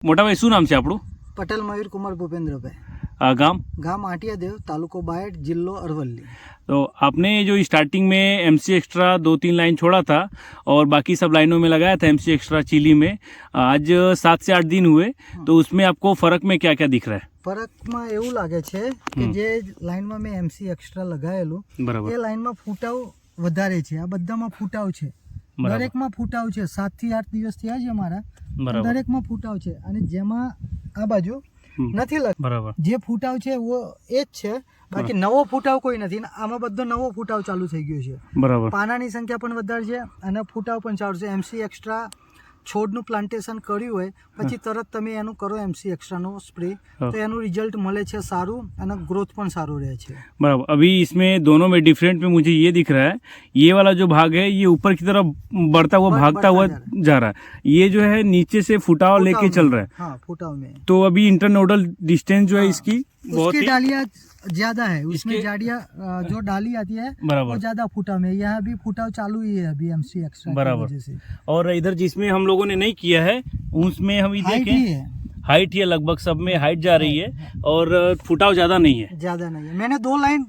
મોટા ભાઈ શું નામ છે આપણું? પટેલ મયુર કુમાર ભूपेंद्रભાई। गांव गांव आटियादेव, तालुको बायड, जिल्लो अरवली। तो आपने जो स्टार्टिंग में एमसी एक्स्ट्रा 2-3 लाइन छोड़ा था और बाकी सब लाइनों में लगाया था एमसी एक्स्ट्रा चिली में, आज 7 से 8 दिन हुए, तो उसमें आपको फर्क में क्या क्या दिख रहा है? ફરકમાં એવું લાગે છે કે જે લાઈનમાં મેં એમસી એક્સ્ટ્રા લગાવેલું બરાબર, એ લાઈનમાં ફૂટાવ વધારે છે, આ બધામાં ફૂટાવ છે, બરાબર, દરેકમાં ફૂટાવ છે। 7 થી 8 દિવસ થયા છે મારા, બરાબર, દરેકમાં ફૂટાવ છે। અને જેમાં આ બાજુ નથી લગ બરાબર, જે ફૂટાવ છે वो એ જ છે, બાકી નવો ફૂટાવ કોઈ નથી। આમાં બધો નવો ફૂટાવ ચાલુ થઈ ગયો છે, બરાબર, પાનાની સંખ્યા પણ વધારે છે અને ફૂટાવ પણ ચાલુ છે। એમસી એક્સ્ટ્રા છોડનું પ્લાન્ટેશન કર્યું હોય પછી તરત તમે એનું કરો એમસી એક્સ્ટ્રાનો સ્પ્રે, તો એનું રિઝલ્ટ મળે છે સારું અને ગ્રોથ પણ સારો રહે છે। बराबर। अभी इसमें दोनों में डिफरेंट में मुझे ये दिख रहा है, ये वाला जो भाग है ये ऊपर की तरफ बढ़ता हुआ भागता हुआ जा रहा है, ये जो है नीचे से फुटाव लेके चल रहा है। हाँ, फुटाव में तो अभी इंटरनोडल डिस्टेंस जो है इसकी बहुत उसकी ही डालियाँ ज्यादा है, उसमें जाड़ियाँ जो डाली आती है बराबर, वो ज्यादा फुटाव में। यहाँ भी फुटाव चालू ही है अभी एमसी एक्स्ट्रा बराबर। की वजह से। और इधर जिसमें हम लोगों ने नहीं किया है उसमें हम हाइट ही देखें, है, हाइट ही है, लगभग सब में हाइट जा रही है और फुटाव ज्यादा नहीं है। ज्यादा नहीं है। मैंने 2 लाइन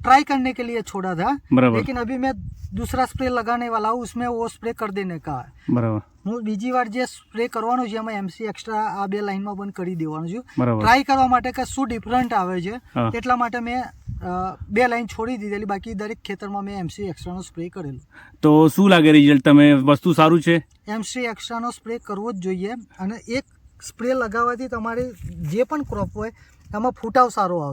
ट्राई करने के लिए छोड़ा था, बराबर, लेकिन अभी मैं दूसरा स्प्रे लगाने वाला हूँ, उसमें वो स्प्रे कर देने का है। बराबर, હું બીજી વાર જે સ્પ્રે કરવાનો છે એમાં એમસી એક્સ્ટ્રા આ 2 લાઈનમાં પણ કરી દેવાનું છું, બરાબર, ટ્રાય કરવા માટે કે શું ડિફરન્ટ આવે છે, હા, એટલા માટે મેં 2 લાઈન છોડી દીધેલી, બાકી દરેક ખેતરમાં મેં એમસી એક્સ્ટ્રાનો સ્પ્રે કરેલું। તો શું લાગે રિઝલ્ટ? તમે વસ્તુ સારું છે? એમસી એક્સ્ટ્રાનો સ્પ્રે કરવો જ જોઈએ અને એક સ્પ્રે લગાવવાથી તમારે જે પણ ક્રોપ હોય એમાં ફૂટાવ સારો આવશે।